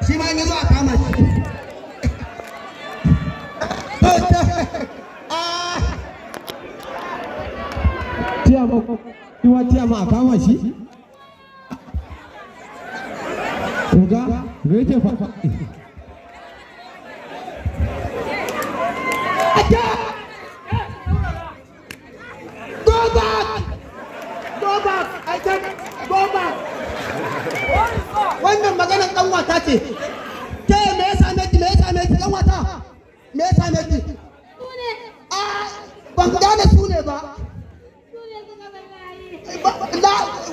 shi ma yanzu a kama shi tiyama a kama shi ga yake fafa wannan maganar kanwata ce ke me yasa meki kanwata me yasa meki a ban gane su ne ba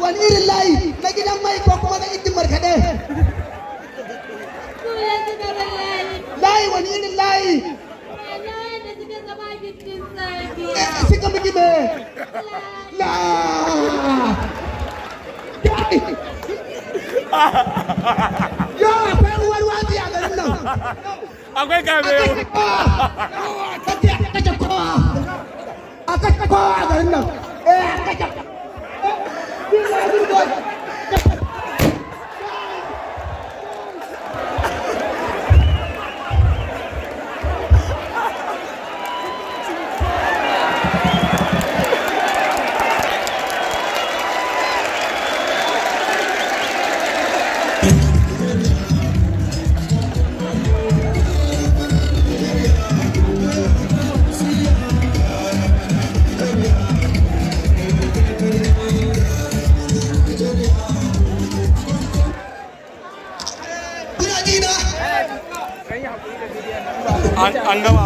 wani irin layi na gidan mai ko kuma na injin markaɗe layi wani irin layi suka miki me la yo akwai uwar watsi a garin nan akwai kame a kashe kowa a garin nan an gama